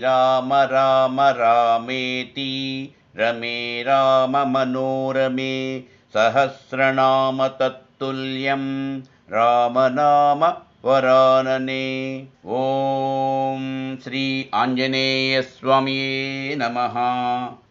రామ రామ రామేతి రమే రామ మనోరమే సహస్రనామ తత్తుల్యం రామనామ వరాననే. ఓం శ్రీ ఆంజనేయ స్వామియే నమః.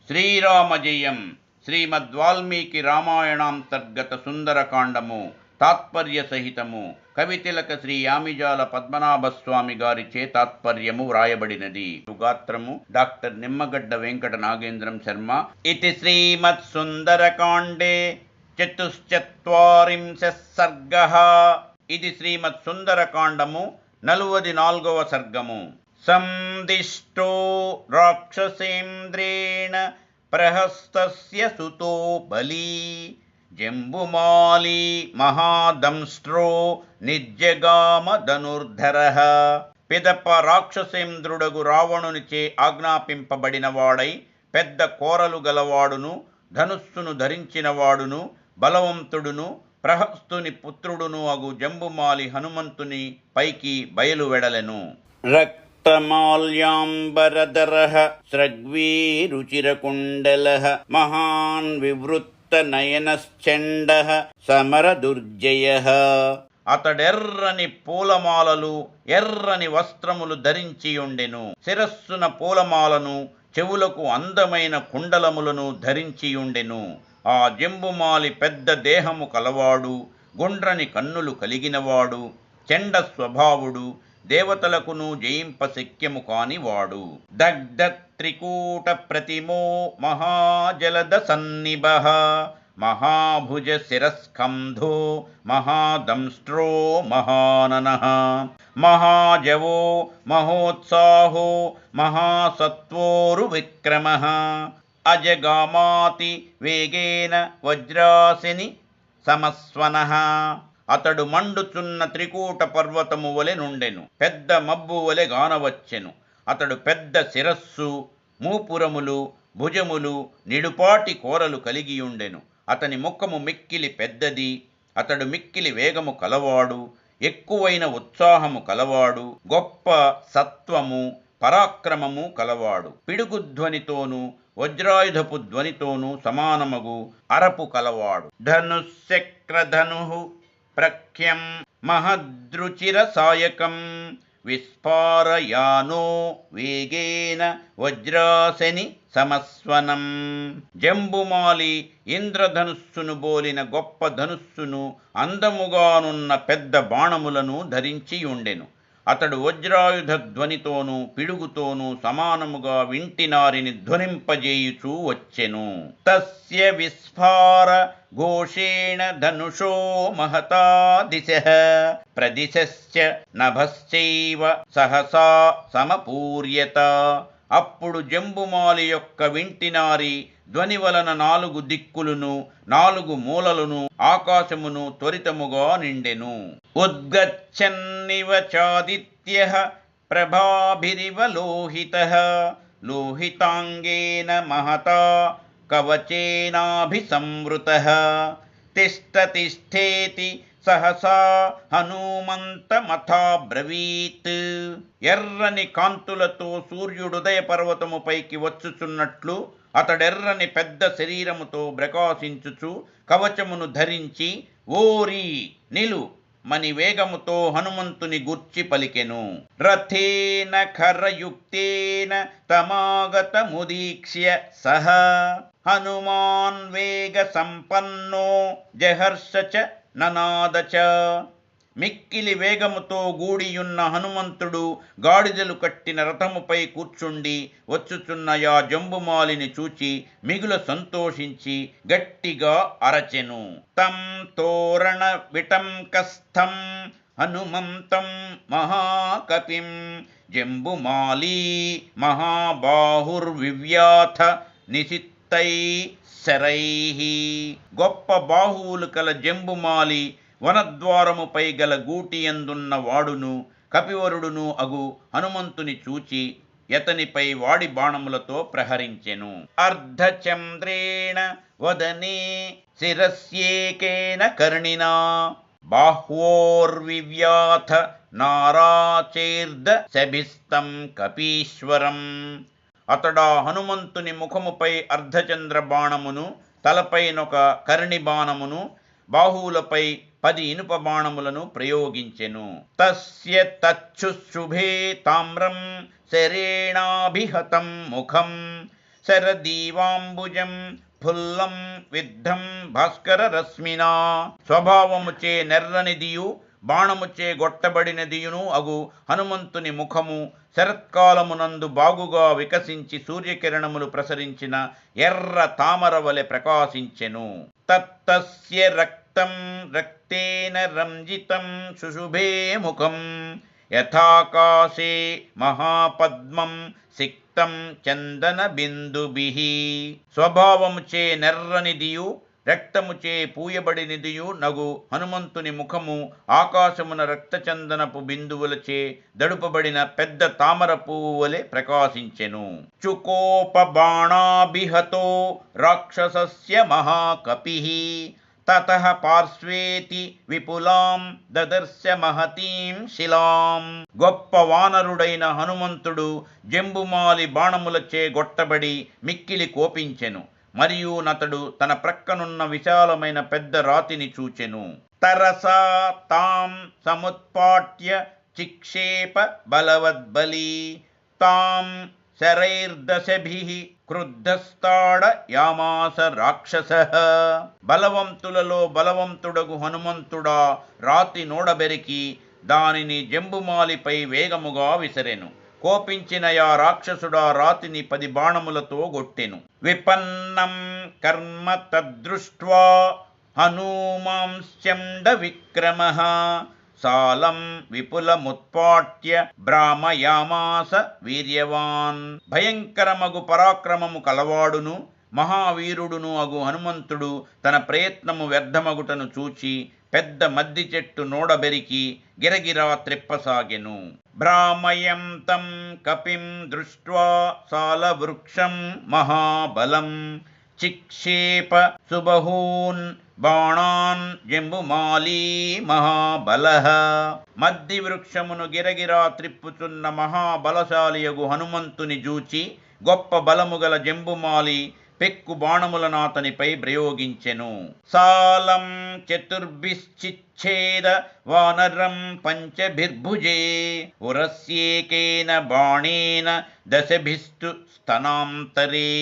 శ్రీరామ జయం. శ్రీమద్వాల్మీకి రామాయణాంతర్గత సుందరకాండము తాత్పర్య సహితము కవితిలక శ్రీ యామిజాల పద్మనాభస్వామి గారిచే తాత్పర్యము వ్రాయబడినది. గాత్రము డాక్టర్ నిమ్మగడ్డ వెంకట నాగేంద్రం శర్మ. ఇది శ్రీమత్ సుందరకాండే చతుశ్చత్వారింశః సర్గః. ఇది శ్రీమత్ సుందరకాండము 44వ సర్గము. సందిష్టో రాక్షసేంద్రేణ ప్రహస్తస్య సుతో బలీ జంబుమాలి మహాదంష్ట్రో నిర్జగామ ధనుర్ధరః. పిదప రాక్షసేంద్రుడగు రావణునిచే ఆజ్ఞాపింపబడినవాడై పెద్ద కోరలు గలవాడును ధనుస్సును ధరించినవాడును బలవంతుడును ప్రహస్తుని పుత్రుడును అగు జంబుమాలి హనుమంతుని పైకి బయలువెడలెను. రక్తమాల్యాంబరధరః స్రగ్వీ రుచిరకుండలః మహాన్ వివృత్తనయనశ్చండః సమరదుర్జయః. అతడెర్రని పూలమాలలు ఎర్రని వస్త్రములు ధరించియుండెను. శిరస్సున పూలమాలను చెవులకు అందమైన కుండలములను ధరించియుండెను. ఆ జంబుమాలి పెద్ద దేహము కలవాడు, గుండ్రని కన్నులు కలిగినవాడు, చెండ స్వభావుడు, దేవతలకును జయింప శక్యము కానివాడు. దగ్ధ త్రికూట ప్రతిమో మహాజలద సన్నిభః మహాభుజ శిరస్కంధో మహాదంష్ట్రో మహాననః మహాజవో మహోత్సాహో మహాసత్వోరు విక్రమః అజగామాతి వేగేన వజ్రాసిని సమస్వనః. అతడు మండుచున్న త్రికూట పర్వతము వలె నుండెను. పెద్ద మబ్బు వలె గానవచ్చెను. అతడు పెద్ద శిరస్సు, మూపురములు, భుజములు, నిడుపాటి కోరలు కలిగియుండెను. అతని ముఖము మిక్కిలి పెద్దది. అతడు మిక్కిలి వేగము కలవాడు, ఎక్కువైన ఉత్సాహము కలవాడు, గొప్ప సత్వము పరాక్రమము కలవాడు. పిడుగుధ్వనితోనూ వజ్రాయుధపు ధ్వనితోనూ సమానమగు అరపు కలవాడు. ధనుశ్చక్రధను ప్రఖ్యం మహద్రుచిర సాయకం విస్ఫారయానో వేగేన వజ్రాసని సమస్వనం. జంబుమాలి ఇంద్రధనుస్సును బోలిన గొప్ప ధనుస్సును అందముగానున్న పెద్ద బాణములను ధరించియుండెను. అతడు వజ్రాయుధ ధ్వనితోనూ పిడుగుతోనూ సమానముగా వింటినారిని ధ్వనింపజేయుచూ వచ్చెను. తస్య విస్ఫార ఘోషేణ ధనుషో మహతా దిశః ప్రదిశశ్చ నభశ్చైవ సహసా సమపూర్యత. అప్పుడు జంబుమాలి యొక్క వింటినారి ధ్వని వలన 4 దిక్కులను 4 మూలలను ఆకాశమును త్వరితముగా నిండెను. ఉద్గచ్చన్నివ చాదిత్యః ప్రభాభిరివ లోహితః లోహితాంగేన మహతా కవచేనాభిసంవృతః తిష్టతిష్ఠేతి సహసా హనుమంతమథాబ్రవీత్. ఎర్రని కాంతులతో సూర్యుడుదయ పర్వతముపైకి వచ్చుచున్నట్లు అతడెర్రని పెద్ద శరీరముతో ప్రకాశించుచు కవచమును ధరించి ఓరి నిలు మని వేగముతో హనుమంతుని గూర్చి పలికెను. రథేన ఖరయుక్తేన తమాగతముదీక్ష్య సహ హనుమాన్ వేగ సంపన్నో జహర్ష చ ననాద చ. మిక్కిలి వేగముతో గూడియున్న హనుమంతుడు గాడిదలు కట్టిన రథముపై కూర్చుండి వచ్చుచున్న యా జంబుమాలిని చూచి మిగుల సంతోషించి గట్టిగా అరచెను. తం తోరణ విటంకస్థం హనుమంతం మహాకపిం జంబుమాలీ మహాబాహుర్వివ్యాథ నిశిత్తై శరైః. గొప్ప బాహువులు కల జంబుమాలి వనద్వారముపై గల గూటియందున్న వాడును కపివరుడును అగు హనుమంతుని చూచి యతనిపై వాడి బాణములతో ప్రహరించెను. అర్ధచంద్రేణ వదనే శిరస్యేకేన కర్ణినా బాహ్వోర్వివ్యాథ నారాచేర్ద శభిస్తం కపీశ్వరం. అతడా హనుమంతుని ముఖముపై అర్ధచంద్ర బాణమును, తలపైనొక కర్ణి బాణమును, బాహువులపై 10 ఇనుప బాణములను ప్రయోగించెను. తస్య తచ్చుశుభే తామ్రం శరేణాభిహతం ముఖం శరదీవాంబుజం ఫుల్లం విద్ధం భాస్కర రశ్మినా. స్వభావముచే నెర్రనిదియు బాణముచే గొట్టబడినదియును అగు హనుమంతుని ముఖము శరత్కాలమునందు బాగుగా వికసించి సూర్యకిరణములు ప్రసరించిన ఎర్ర తామర వలె ప్రకాశించెను. తత్తస్య రక్తం రక్తేన రంజితం శుశుభే ముఖం యథాకాశే మహాపద్మం సిక్తం చందన బిందుభిః. స్వభావముచే నెర్రనిదియు రక్తముచే పూయబడినదియు నగు హనుమంతుని ముఖము ఆకాశమున రక్తచందనపు బిందువులచే దడుపబడిన పెద్ద తామర పువ్వు వలె ప్రకాశించెను. చుకోపబాణాభిహతో రాక్షసస్య మహాకపిః తతః పార్శ్వేతి విపులాం దదర్శ మహతీం శిలాం. గొప్ప వానరుడైన హనుమంతుడు జంబుమాలి బాణములచే గొట్టబడి మిక్కిలి కోపించెను. మరియు నతడు తన ప్రక్కనున్న విశాలమైన పెద్ద రాతిని చూచెను. తరసా తాం సముత్పాట్య చిక్షేప బలవద్బలి తాం శరైర్దశభిః క్రుద్ధస్తాడయామాస రాక్షసః. బలవంతులలో బలవంతుడగు హనుమంతుడా రాతి నోడబెరికి దానిని జంబుమాలిపై వేగముగా విసరెను. కోపించిన యా రాక్షసుడా రాతిని 10 బాణములతో గొట్టెను. విపన్నం కర్మ తద్దృష్ట్వా హనుమాంశ్చండ విక్రమః సాలం విపులముత్పాట్య భ్రామయామాస వీర్యవాన్. భయంకరమగు పరాక్రమము కలవాడును మహావీరుడును అగు హనుమంతుడు తన ప్రయత్నము వ్యర్థమగుటను చూచి పెద్ద మద్ది చెట్టు నోడబెరికి గిరగిరా త్రిప్పసాగెను. భ్రామయంతం కపిం దృష్ట్వా సాలవృక్షం మహాబలం చిక్షేప సుబహూన్ బాణాన్ జంబుమాలీ మహాబలః. మద్ది వృక్షమును గిరగిరా త్రిప్పుచున్న మహాబలశాలియగు హనుమంతుని జూచి గొప్ప బలము గల జంబుమాలి పెక్కు బాణములనాతనిపై ప్రయోగించెను. సాలం చతుర్భిశ్చిచ్ఛేద వానరం పంచభిర్భుజే ఉరస్యేకేన బాణేన దశభిస్తు స్తనాంతరే.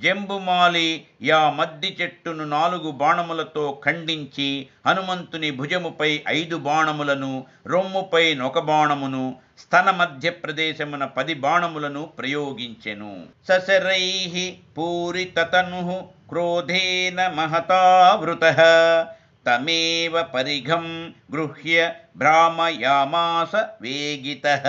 జంబుమాలి యా మద్ది చెట్టును 4 బాణములతో ఖండించి హనుమంతుని భుజముపై 5 బాణములను, రొమ్ముపై 1 బాణమును, స్తన మధ్య ప్రదేశమున 10 బాణములను ప్రయోగించెను. సశరైః పూరితతనుః క్రోధేన మహతావృతః తమేవ పరిఘం గృహ్య భ్రామయామాస వేగితః.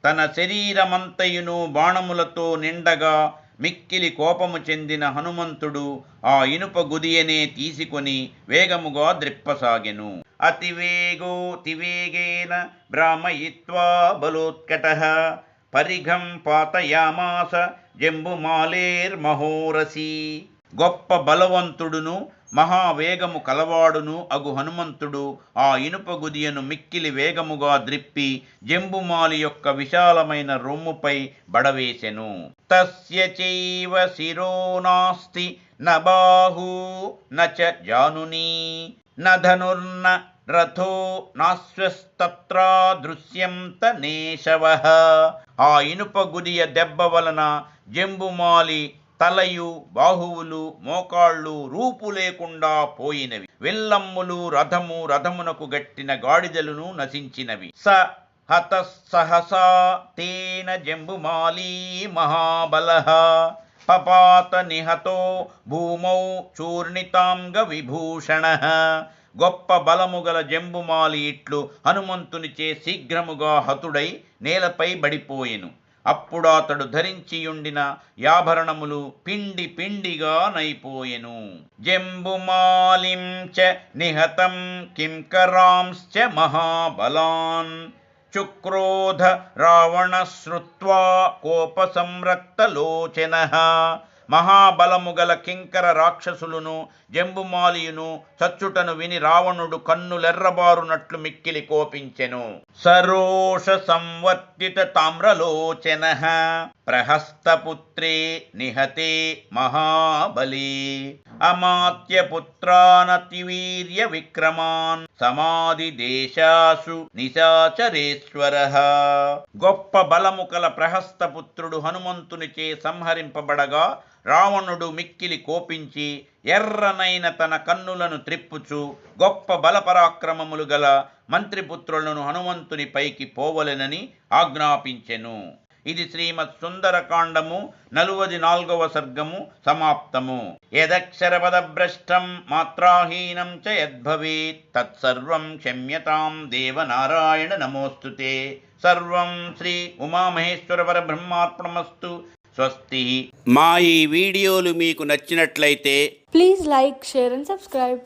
తన శరీరమంతయును బాణములతో నిండగా మిక్కిలి కోపము చెందిన హనుమంతుడు ఆ ఇనుప గుదియనే తీసుకొని వేగముగా ద్రిప్పసాగెను. అతివేగేన భ్రామయిత్వా బలోత్కటః పరిఘం పాతయామాస జంబుమాలేర్మహోరసి. గొప్ప బలవంతుడును మహావేగము కలవాడును అగు హనుమంతుడు ఆ ఇనుప గుదియను మిక్కిలి వేగముగా ద్రిప్పి జంబుమాలి యొక్క విశాలమైన రొమ్ముపై బడవేసెను. తస్య చైవ శిరో నాస్తి న బాహూ న చ జానునీ న ధనుర్న రథో నాశ్వస్తత్రా దృశ్యంత నేశవః. ఆ ఇనుప గుదియ దెబ్బ వలన జంబుమాలి తలయు, బాహువులు, మోకాళ్ళు రూపు లేకుండా పోయినవి. విల్లమ్ములు, రథమునకు గట్టిన గాడిదలను నశించినవి. స హతఃసహసా తేన జంబుమాలీ మహాబలః పపాత నిహతో భూమౌ చూర్ణితాంగ విభూషణః. గొప్ప బలము గల జంబుమాలి ఇట్లు హనుమంతునిచే శీఘ్రముగా హతుడై నేలపై బడిపోయెను. అప్పుడాతడు ధరించియుండిన యాభరణములు పిండి పిండిగా నైపోయెను. జంబుమాలిం చ నిహతం కింకరాంశ్చ మహాబలాన్ చుక్రోధ రావణ శ్రుత్వా కోప సంరక్తలోచనః మహాబలము గల కింకర రాక్షసులను జంబుమాలియును చచ్చుటను విని రావణుడు కన్నులెర్రబారునట్లు మిక్కిలి కోపించెను. సరోష సంవర్తిత తామ్రలోచన ప్రహస్తపుత్రే నిహతే మహాబలి అమాత్యపుత్రానతివీర్య విక్రమాన్ సమాధి దేశాసు నిశాచరేశ్వర. గొప్ప బలము కల ప్రహస్తపుత్రుడు హనుమంతునిచే సంహరింపబడగా రావణుడు మిక్కిలి కోపించి ఎర్రనైన తన కన్నులను త్రిప్పుచు గొప్ప బలపరాక్రమములు గల మంత్రిపుత్రులను హనుమంతుని పైకి పోవలెనని ఆజ్ఞాపించెను. ఇది శ్రీమత్ సుందరకాండము 44వ సర్గము సమాప్తము. యదక్షరపదభ్రష్టం మాత్రాహీనం చ యద్భవేత్ తత్సర్వం క్షమ్యతాం దేవనారాయణ నమోస్తుతే. సర్వం శ్రీ ఉమామహేశ్వర పరబ్రహ్మార్పణమస్తు. స్వస్తి. మా ఈ వీడియోలు మీకు నచ్చినట్లయితే please like, share and subscribe.